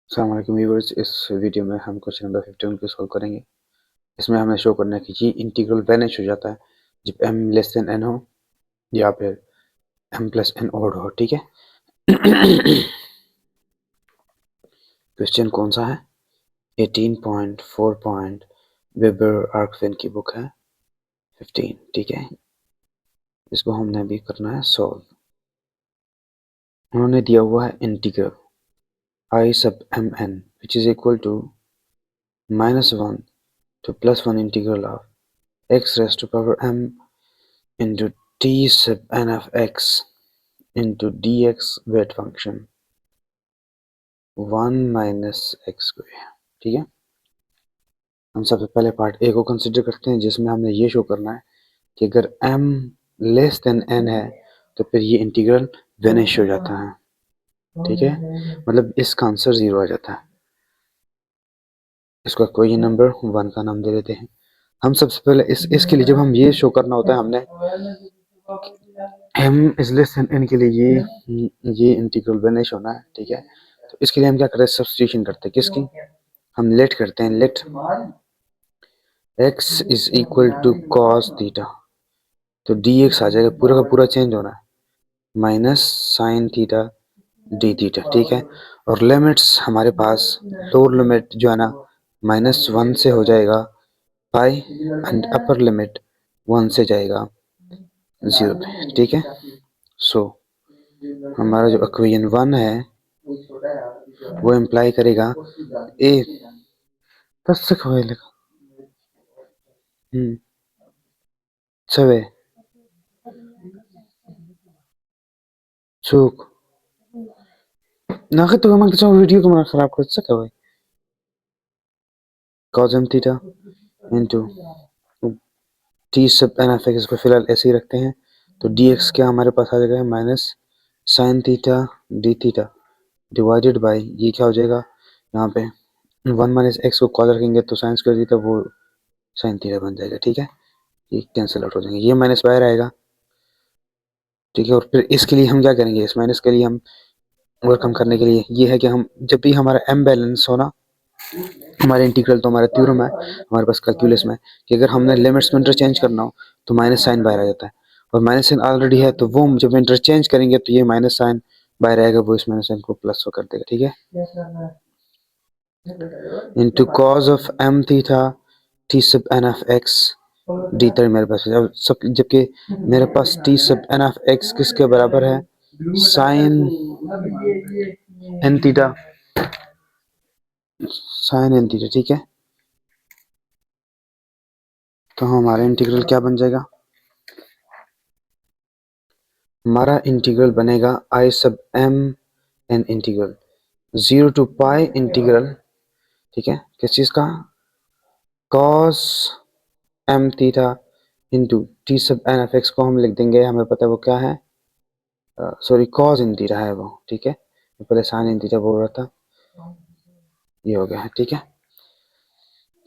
अस्सलाम वालेकुम व्यूअर्स। इस वीडियो में हम क्वेश्चन नंबर 51 को सॉल्व करेंगे। इसमें हमें शो करना है कि ये इंटीग्रल वैनिश हो जाता है जब m लेस देन n हो या फिर m प्लस n ओड हो। ठीक है। क्वेश्चन कौन सा है? 18.4 वेबर आर्कवेन की बुक है 15। ठीक है, इसको हमने अभी करना है सॉल्व। उन्होंने दिया हुआ है integral I sub mn which is equal to -1 to +1 integral of x raised to power m into t sub n of x into dx weight function 1 minus x square. ठीक है, हम सबसे पहले पार्ट ए को consider करते हैं जिसमें हमने ये शो करना है कि अगर m लेस देन n है तो फिर ये इंटीग्रल वेनिश हो जाता है। ठीक है, मतलब इसका आंसर 0 आ जाता है। इसका कोई नंबर 1 का नाम दे देते हैं। हम सबसे पहले इसके लिए जब हम ये शो करना होता है हमने m is less than n के लिए ये इंटीग्रल वेनिश होना है। ठीक है, तो इसके लिए हम क्या करते हैं, सब्स्टिट्यूशन करते हैं। किसकी? हम लेट करते हैं, let x is equal to cos theta, तो dx आ जाएगा, पूरा का पूरा चेंज होना है, minus sine theta d theta. ठीक है, और लिमिट्स हमारे पास लोअर लिमिट जो है ना -1 से हो जाएगा पाई एंड अपर लिमिट 1 से जाएगा 0 पे। ठीक है, सो हमारा जो इक्वेशन 1 है वो इम्प्लाई करेगा ए तस खोएगा सवे चूक ना तो हम किसी वीडियो को खराब कर सके भाई। cos m theta into T sub N F X को फिलहाल ऐसे ही रखते हैं, तो dx क्या हमारे पास आ जाएगा minus sine theta d theta divided by ये क्या हो जाएगा यहाँ पे 1 माइनस एक्स को कॉल रखेंगे तो साइन स्क्वायर थीटा वो साइन थीटा बन जाएगा। ठीक है, ये कैंसिल आउट हो जाएंगे, ये माइनस बाहर आएगा। ठीक है, और फिर इसके लिए हम क्या करेंगे, इस माइनस के लिए हम ओवरकम करने के लिए ये है कि हम जब भी हमारा m बैलेंस होना, हमारे इंटीग्रल तो हमारा थ्योरम है हमारे पास कैलकुलस में कि अगर हमने लिमिट्स में इंटरचेंज करना हो तो माइनस साइन बाहर आ जाता है, और माइनस साइन ऑलरेडी है तो वो जब इंटरचेंज करेंगे तो ये माइनस साइन बाहर आएगा, वो इस माइनस साइन को प्लस कर देगा। ठीक है, into cos of m theta t sub n of x d theta मेरे पास है। सब जबकि मेरे पास t sub n of x किसके बराबर है, sine n theta, sine n theta. ठीक है, तो हमारा इंटीग्रल क्या बन जाएगा, हमारा इंटीग्रल बनेगा I sub m N integral 0 to pi integral. ठीक है, किस चीज का, cos m theta into T sub N F X को हम लिख देंगे, हमें पता है वो क्या है, सॉरी cos इन थीटा है वो। ठीक है, पहले साइन इन थीटा बोल रहा था, ये हो गया है। ठीक है,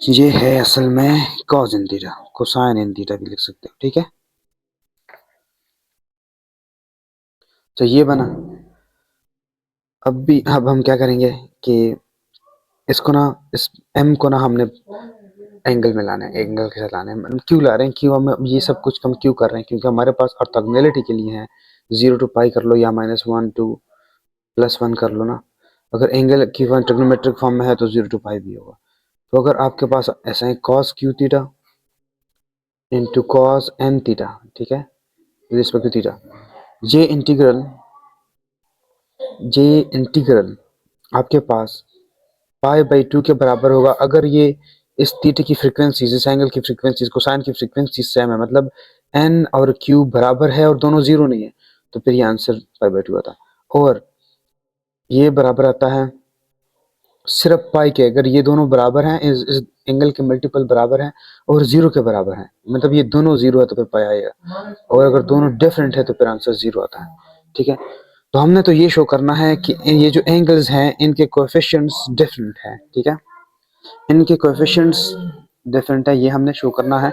ये है असल में cos इन थीटा, को साइन इन थीटा भी लिख सकते हो। ठीक है, तो ये बना। अब हम क्या करेंगे कि इसको ना, इस m को ना हमने एंगल में लाना है, एंगल के साथ लाना है। क्यों ला रहे हैं, क्यों हम ये सब कुछ हम क्यों कर रहे हैं, क्योंकि हमारे पास ऑर्थोगोनैलिटी के लिए है 0 टू पाई कर लो या -1 टू +1 कर लो ना। अगर एंगल की ट्रिग्नोमेट्रिक फॉर्म में है तो 0 टू पाई भी होगा। तो अगर आपके पास ऐसा है cos q theta into cos n theta, ठीक है, रिस्पेक्ट टू थीटा, ये इंटीग्रल आपके पास पाई बाई 2 के बराबर होगा अगर ये इस थीटा की फ्रीक्वेंसी, इस एंगल की फ्रीक्वेंसी, कोसाइन की फ्रीक्वेंसी सेम है, मतलब n और q बराबर है और दोनों जीरो नहीं है, तो फिर ये आंसर पाई बाई 2 आता है। और ये बराबर आता है सिर्फ पाई के, अगर ये दोनों बराबर हैं, इस एंगल के मल्टीपल बराबर हैं और जीरो के बराबर हैं, मतलब ये दोनों जीरो है तो फिर पाई आएगा, और अगर दोनों डिफरेंट है तो फिर आंसर जीरो आता है। ठीक है, तो हमने तो ये शो करना है कि ये जो एंगल्स हैं इनके कोएफिशिएंट्स डिफरेंट हैं। ठीक है, इनके कोएफिशिएंट्स डिफरेंट है, ये हमने शो करना है।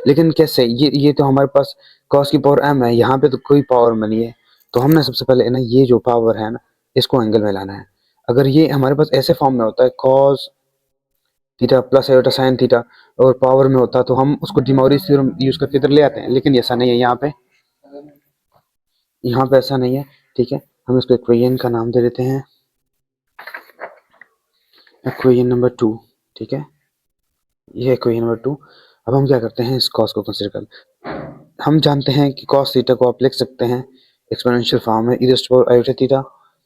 लेकिन कैसे, ये तो हमारे पास cos की पावर m है, यहाँ पे तो कोई पावर नहीं है, तो हमने सबसे पहले ना ये जो पावर है ना इसको एंगल में लाना है। अगर ये हमारे पास ऐसे फॉर्म में होता है cos theta plus iota sine theta और पावर में होता तो हम उसको डी मॉरिस थ्योरम यूज करके इधर ले आते हैं, लेकिन ऐसा नहीं है यहाँ पे ऐसा नहीं है। ठीक है, हम इसको इक्वेशन का नाम दे देते हैं इक्वेशन नंबर 2। ठीक है, ये इक्वेशन नंबर 2। अब हम क्या करते हैं, इस कॉस को कंसिडर कर, हम जानते हैं कि कॉस थीटा को आप लिख सकते हैं एक्सपोनेंशियल फॉर्म में e raise to power iota theta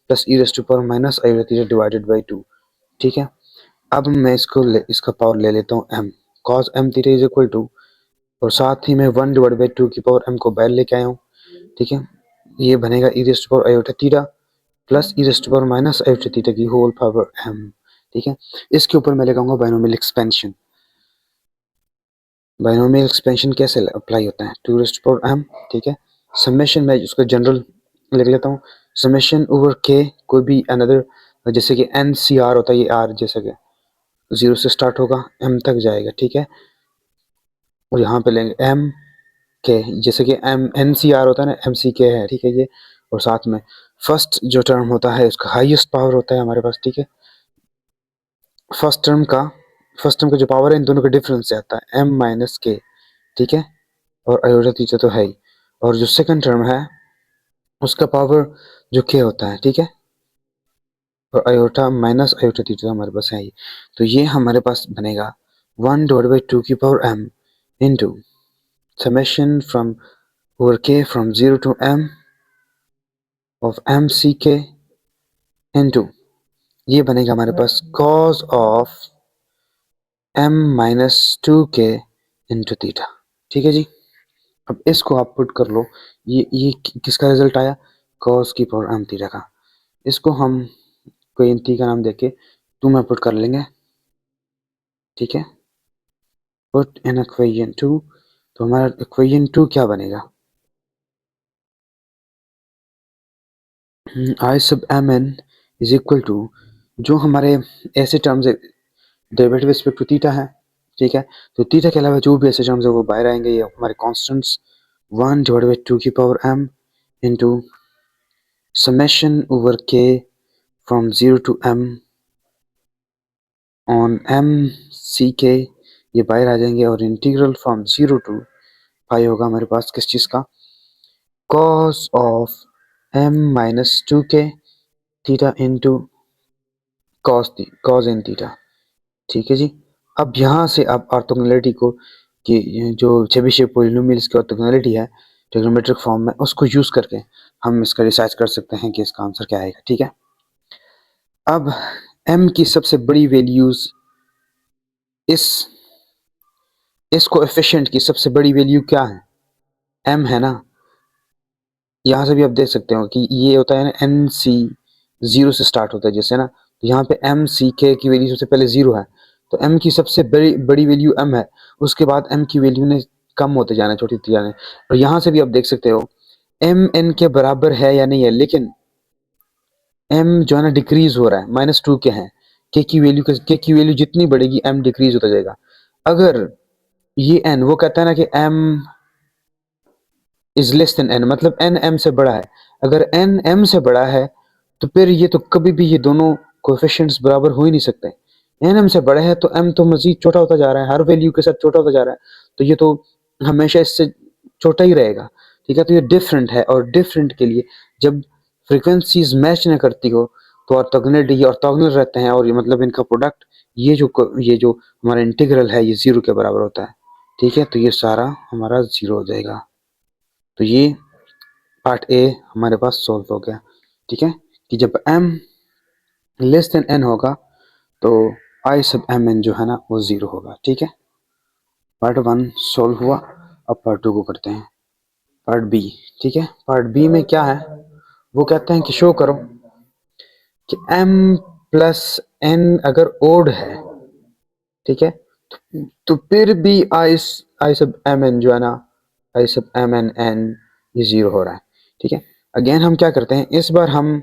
plus e raise to power minus iota theta divided by 2। ठीक है, अब मैं इसका पावर ले लेता हूँ m, cos m theta is equal to, और साथ ही मैं 1 डिवाइड बाई 2 की पावर m को बाहर लेके आया हूँ। ठीक है, ये बनेगा e raise to power iota theta plus e raise to power minus iota theta की होल पावर m। ठीक है, इसके ऊपर मैं लगाऊंगा बाइनोमियल एक्सपेंशन। बाइनोमियल एक्सपेंशन कैसे अप्लाई होता है, 2 रेज़ टू पावर m। ठीक है, समेशन में उसका जनरल लिख लेता हूँ, समेशन ओवर k कोई भी अनदर, जैसे कि NCR होता है, ये r जैसे कि 0 से स्टार्ट होगा m तक जाएगा। ठीक है, और यहाँ पे लेंगे m k, जैसे कि m NCR होता है ना, MCK है। ठीक है, ये और साथ में फर्स्ट जो टर्म होता है उसका हाईएस्ट पावर होता है हमारे पास। ठीक है, फर्स्ट टर्म का जो पावर है इन दोनों का डिफरेंस से आता है m माइनस के। ठीक है, और आयोटा थीटा तो है ही, और जो सेकंड टर्म है उसका पावर जो k होता है। ठीक है, और आयोटा माइनस आयोटा थीटा हमारे पास है ही, तो ये हमारे पास बनेगा 1 डिवाइड बाई 2 की power m into summation from over k from 0 to m of mck into, ये बनेगा हमारे पास cos of m minus 2k into theta. ठीक है जी, अब इसको आप पुट कर लो, ये किसका रिजल्ट आया, cos की पावर m थीटा का। इसको हम कोई टी का नाम देके 2 में पुट कर लेंगे। ठीक है, पुट इन इक्वेशन 2, तो हमारा इक्वेशन 2 क्या बनेगा, I sub M N is equal to, जो हमारे ऐसे terms derivative respect to theta है। ठीक है, तो थीटा के अलावा जो भी ऐसे टर्म्स है वो बाहर आएंगे, ये हमारे कांस्टेंट्स 1 डिवाइडेड बाई 2 की power m into summation over k from 0 to m on m C K, ये बाहर आ जाएंगे, और इंटीग्रल फ्रॉम 0 टू पाई होगा हमारे पास किस चीज़ का, cos of m minus 2k theta into cos n theta. ठीक है जी, अब यहाँ से आप ऑर्थोगोनैलिटी को, कि जो चेबीशेव पॉलिनोमियल्स की ऑर्थोगोनैलिटी है ट्रिग्नोमेट्रिक फॉर्म में, उसको यूज करके हम इसका रिसर्च कर सकते हैं कि इसका आंसर क्या आएगा। ठीक है, अब m की सबसे बड़ी वैल्यूज, इस कोएफिशिएंट की सबसे बड़ी वैल्यू क्या है, m है ना। यहाँ से भी आप देख सकते हो कि ये होता है ना NC 0 से स्टार्ट होता है जैसे ना, तो यहाँ पे MCK की वैल्यू सबसे पहले 0 है, तो m की सबसे बड़ी वैल्यू m है, उसके बाद m की वैल्यू ने कम होते जाना है, छोटी होती जाना है। और यहाँ से भी आप देख सकते हो m n के बराबर है या नहीं है, लेकिन m जो है ना डिक्रीज हो रहा है, -2 के हैं, k की वैल्यू जितनी बढ़ेगी m डिक्रीज होता जाएगा। अगर ये n, वो कहता है ना कि m is less than n, मतलब n m से बड़ा है, अगर n m से बड़ा है तो फिर ये तो कभी भी ये दोनों कोएफिशिएंट्स बराबर हो ही नहीं सकते। n m से बड़ा है तो m तो मजीद छोटा होता जा रहा है, हर वैल्यू के साथ छोटा होता जा रहा है, तो ये तो हमेशा इससे छोटा ही रहेगा। ठीक है, तो ये डिफरेंट है, और डिफरेंट के लिए जब फ्रीक्वेंसीज मैच ना करती हो तो ऑर्थोगोनल ऑर्थोगोनल रहते हैं, और ये मतलब इनका प्रोडक्ट, ये जो हमारा इंटीग्रल है ये 0 के बराबर होता है। ठीक है, तो ये सारा हमारा 0 हो जाएगा। तो ये पार्ट ए हमारे पास सॉल्व हो गया। ठीक है, कि जब m लेस देन n होगा तो i सब m n जो है ना वो 0 होगा। ठीक है, पार्ट 1 सॉल्व हुआ। अब पार्ट 2 को करते हैं, पार्ट बी। ठीक है, पार्ट बी में क्या है, वो कहते हैं कि शो करो कि m प्लस n अगर ओड है, ठीक है, तो फिर भी i सब m n जो है ना, i सब m n n ये 0 हो रहा है। ठीक है, अगेन हम क्या करते हैं, इस बार हम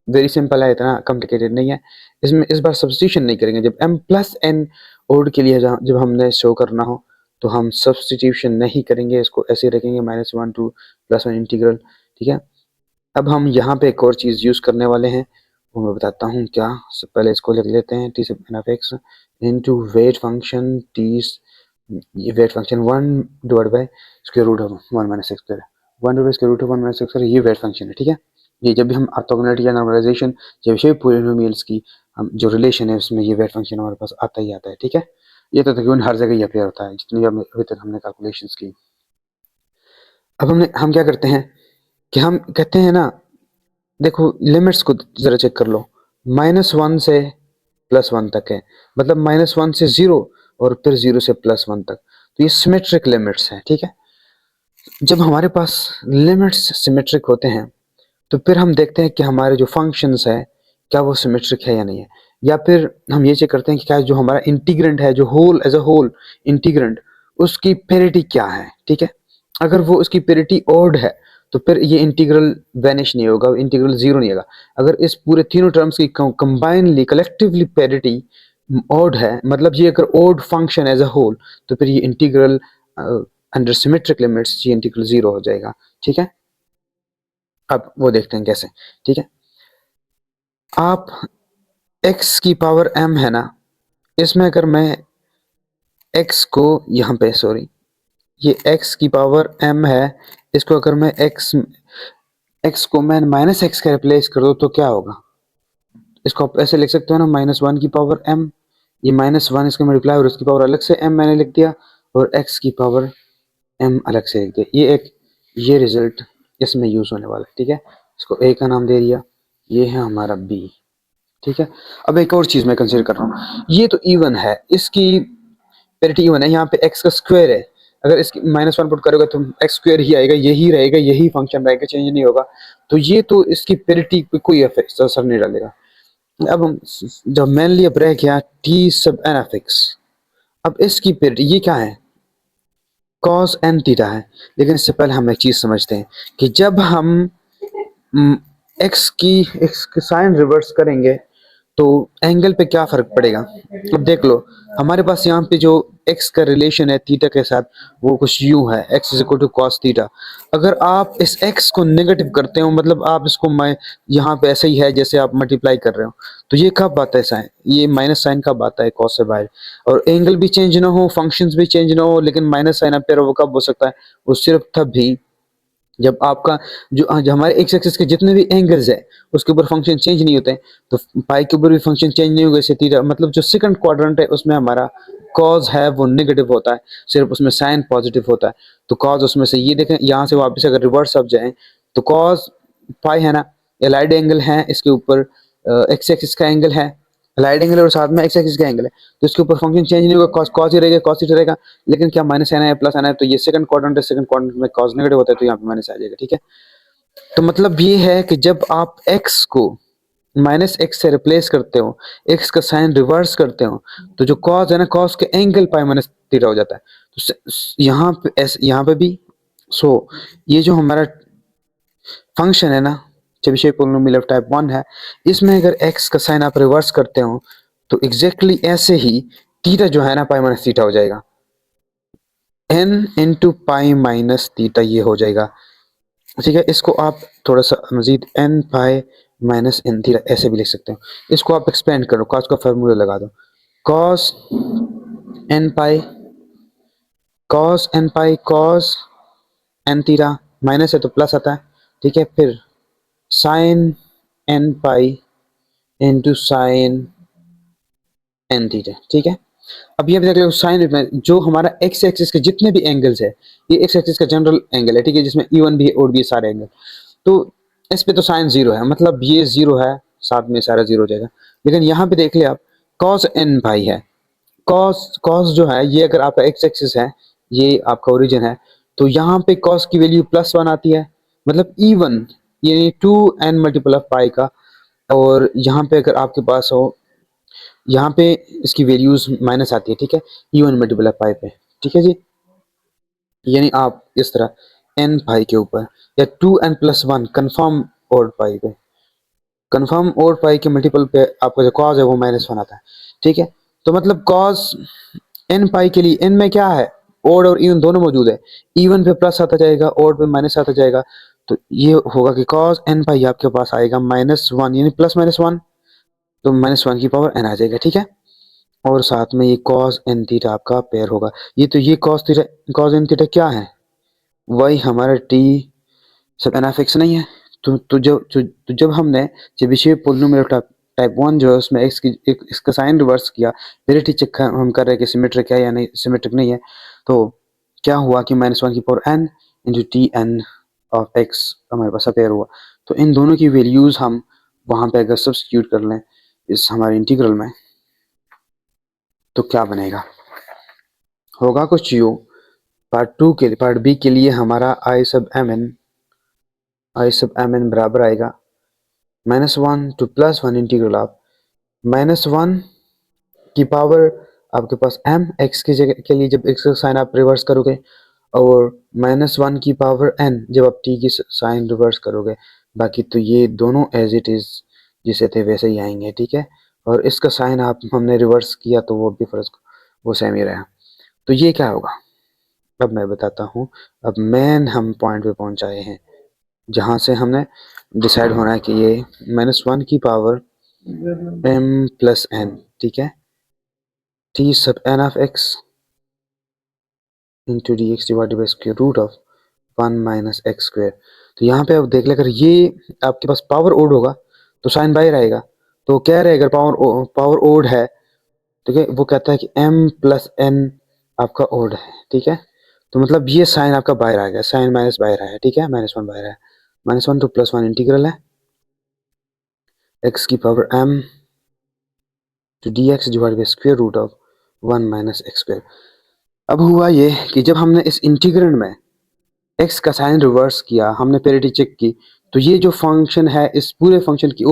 वेरी सिंपल है, इतना कॉम्प्लिकेटेड नहीं है, इसमें इस बार सब्स्टिट्यूशन नहीं करेंगे। जब m प्लस n ओड के लिए जब हमने शो करना हो तो हम सब्स्टिट्यूशन नहीं करेंगे, इसको ऐसे रखेंगे -1 टू +1 इंटीग्रल। ठीक है, अब हम यहाँ पे एक और चीज़ यूज़ करने वाले हैं, वो मैं बताता हूँ क्या। सबसे पहले इसको लिख लेते हैं, टी से n of x into weight function t, ये weight function 1 divide by square root of 1 minus x square, 1 divide by square root of 1 minus x square, ये वेट फंक्शन है, ठीक है। ये जब भी हम ऑर्थोगोनैलिटी या नॉर्मलाइजेशन, जब भी पॉलिनोमियल्स की हम जो रिलेशन है उसमें ये वेट फंक्शन हमारे पास आता ही आता है, ठीक है। ये तो तकरीबन हर जगह ही अपेयर होता है जितनी भी अभी तक हमने कैलकुलेशंस की। अब हम क्या करते हैं कि हम कहते हैं ना, देखो लिमिट्स को जरा चेक कर लो, -1 से +1 तक है, मतलब -1 से 0 और फिर 0 से +1 तक, तो ये सिमेट्रिक लिमिट्स हैं, ठीक है। जब हमारे पास लिमिट्स सिमेट्रिक होते हैं तो फिर हम देखते हैं कि हमारे जो फंक्शंस है क्या वो सिमेट्रिक है या नहीं है, या फिर हम ये चेक करते हैं कि क्या जो हमारा इंटीग्रेंट है, जो whole as a whole integrand, उसकी पेरिटी क्या है, ठीक है। अगर वो उसकी पेरिटी ऑड है तो फिर ये इंटीग्रल वैनिश नहीं होगा, इंटीग्रल जीरो नहीं होगा। अगर इस पूरे तीनों टर्म्स की कंबाइनली कलेक्टिवली पेरिटी ऑड है, मतलब ये अगर odd function as a whole, तो फिर ये इंटीग्रल अंडर सिमेट्रिक लिमिट्स ये इंटीग्रल जीरो हो जाएगा, ठीक है। अब वो देखते हैं कैसे, ठीक है। आप x की पावर m है ना, इसमें अगर मैं x को यहाँ पे सॉरी, ये x की पावर m है, इसको अगर मैं x को मैं माइनस एक्स का रिप्लेस कर दूँ तो क्या होगा, इसको आप ऐसे लिख सकते हो ना, -1 की पावर m, ये -1 इसका मल्टीप्लाई और इसकी पावर अलग से m मैंने लिख दिया, और x की पावर m अलग से लिख दिया। ये रिजल्ट इसमें यूज होने वाला है, ठीक है। इसको a का नाम दे दिया, ये है हमारा b, ठीक है। अब एक और चीज मैं कंसीडर कर रहा हूँ, ये तो इवन है, इसकी पेरिटी इवन है, यहाँ पे एक्स का स्क्वायर है, अगर इसकी -1 पुट करोगे तो एक्स स्क्वायर ही आएगा, यही रहेगा, यही फंक्शन रहेगा, चेंज नहीं होगा, तो ये तो इसकी पेरिटी पे कोई असर नहीं डालेगा। अब हम जब मेनली अब रह गया T sub N F x, अब इसकी पेरिटी ये क्या है, कॉस एन थीटा है। लेकिन इससे पहले हम एक चीज समझते हैं कि जब हम एक्स की साइन रिवर्स करेंगे तो एंगल पे क्या फर्क पड़ेगा। अब देख लो, हमारे पास यहाँ पे जो x का रिलेशन है थीटा के साथ वो कुछ यूं है, x is equal to cos theta. अगर आप इस x को नेगेटिव करते हो, मतलब आप इसको मैं यहाँ पे ऐसे ही है जैसे आप मल्टीप्लाई कर रहे हो, तो ये कब आता है साइन, ये माइनस साइन कब आता है कॉस से बाहर, और एंगल भी चेंज ना हो, फंक्शंस भी चेंज ना हो, लेकिन माइनस साइन अपेयर वो कब हो सकता है, वो सिर्फ तब भी जब आपका जो हमारे एक्स एक्सिस के जितने भी एंगल्स है उसके ऊपर फंक्शन चेंज नहीं होते हैं, तो पाई के ऊपर भी फंक्शन चेंज नहीं होगा, थीटा मतलब जो सेकंड क्वाड्रेंट है उसमें हमारा कॉज है वो नेगेटिव होता है, सिर्फ उसमें साइन पॉजिटिव होता है। तो कॉज उसमें से ये देखें, यहाँ से वापस अगर रिवर्स अब जाए तो कॉज पाई है ना, एलाइड एंगल है, इसके ऊपर एक्स एक्सिस का एंगल है, एलाइड एंगल और साथ में एक्स एक्सिस का एंगल है, तो इसके ऊपर फंक्शन चेंज नहीं होगा, कॉस कॉस ही रहेगा, कॉस ही रहेगा। लेकिन क्या माइनस आना है प्लस आना है, तो ये सेकंड क्वाड्रेंट है, सेकंड क्वाड्रेंट में कॉस नेगेटिव होता है, तो यहाँ पे माइनस आ जाएगा, ठीक है। तो मतलब ये है कि जब आप x को -x से रिप्लेस करते हो, x का साइन रिवर्स करते हो, तो जो cos है ना, cos के एंगल पाई माइनस थीटा हो जाता है। तो यहाँ पे भी ये जो हमारा फंक्शन है ना, चेबीशेव पॉलिनोमियल ऑफ टाइप 1 है, इसमें अगर x का साइन आप रिवर्स करते हो तो एग्जैक्टली ऐसे ही थीटा जो है ना पाई माइनस थीटा हो जाएगा, n into pi minus theta ये हो जाएगा, ठीक है। इसको आप थोड़ा सा मजीद n pi minus N theta ऐसे भी लिख सकते हो। इसको आप एक्सपेंड करो, cos का फार्मूला लगा दो, cos n pi cos n theta, minus है तो प्लस आता है, ठीक है। फिर sine n pi into sine n theta, ठीक है। अब ये देख लो साइन में जो हमारा एक्स एक्सिस के जितने भी एंगल्स है, ये एक्स एक्सिस का जनरल एंगल है, ठीक है, जिसमें इवन भी और भी सारे एंगल, तो इस पे तो साइन जीरो है, मतलब ये जीरो है, साथ में सारा जीरो हो जाएगा। लेकिन यहाँ पे देख लिया आप, कॉस एन पाई है, कॉस कॉस जो है ये अगर आपका एक्स एक्सिस है, ये आपका ओरिजिन है, तो यहाँ पे कॉस की वैल्यू +1 आती है, मतलब इवन, ये 2n मल्टीपल ऑफ पाई का, और यहाँ पे अगर आपके पास हो, यहाँ पे इसकी वैल्यूज माइनस आती है, ठीक है, इवन मल्टीपल ऑफ पाई पे, ठीक है जी। यानी आप इस तरह n पाई के ऊपर या 2n+1 कन्फर्म ओड पाई पे, कन्फर्म ओड पाई के मल्टीपल पे आपका जो कॉज है वो -1 आता है, ठीक है। तो मतलब कॉज n पाई के लिए n में क्या है, ओड और इवन दोनों मौजूद है, इवन पे प्लस आता जाएगा, ओड पे माइनस आता जाएगा, तो ये होगा कि कॉज n पाई आपके पास आएगा -1 यानी +-1, तो -1 की पावर n आ जाएगा, ठीक है। और साथ में ये cos n थीटा आपका पेयर होगा। ये cos n थीटा क्या है, वही हमारा t सब एन एफ एक्स नहीं है। तो जब हमने चेबीशेव पोलिनोमियल टाइप 1 जो है उसमें इसका साइन रिवर्स किया, पेरिटी चेक हम कर रहे हैं कि सिमेट्रिक है या नहीं, सिमेट्रिक नहीं है। तो क्या हुआ कि -1 की power n into T N of X हमारे पास अपेयर हुआ। तो इन दोनों की वैल्यूज हम वहां पे अगर सब्स्टिट्यूट कर लें इस हमारे इंटीग्रल में, तो क्या बनेगा, होगा कुछ यूं। पार्ट बी के लिए हमारा आई सब एम एन बराबर आएगा -1 टू +1 इंटीग्रल ऑफ -1 की पावर आपके पास m x की जगह के लिए जब x का साइन आप रिवर्स करोगे, और -1 की पावर n जब आप t की साइन रिवर्स करोगे। बाकी तो ये दोनों एज इट इज जिसे थे वैसे ही आएंगे, ठीक है। और इसका साइन हमने रिवर्स किया तो वो भी फर्क वो सेम ही रहा। तो ये क्या होगा, अब मैं बताता हूँ। अब मेन हम पॉइंट पे पहुंच आए हैं जहां से हमने डिसाइड होना है कि ये -1 की पावर m प्लस n, ठीक है, t sub n of x into D X divided by square root of 1 minus x square. तो यहाँ पे आप देख ले, अगर ये आपके पास पावर ओड होगा तो साइन बाहर आएगा। तो कह रहे अगर पावर ओड है, ठीक है, वो कहता है कि m प्लस n आपका ओड है, ठीक है। तो मतलब ये साइन आपका बाहर आ गया, साइन माइनस बाहर आया, ठीक है, -1 बाहर आया। -1 तो +1 इंटीग्रल है x की power m to D X divide by square root of 1 minus x square. अब हुआ ये कि जब हमने इस इंटीग्रल में x का साइन रिवर्स किया, हमने पेरिटी चेक की, तो ये जो फंक्शन है इस पूरे फंक्शन की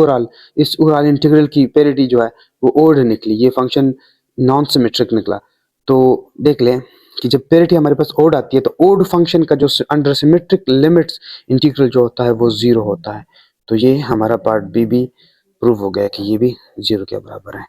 इस ओवरऑल इंटीग्रल की पेरिटी जो है वो ओड निकली, ये फंक्शन नॉन सिमेट्रिक निकला। तो देख लें कि जब पेरिटी हमारे पास ओड आती है तो ओड फंक्शन का जो अंडर सिमेट्रिक लिमिट्स इंटीग्रल जो होता है वो 0 होता है। तो ये हमारा पार्ट बी भी प्रूव हो गया कि ये भी 0 के बराबर है।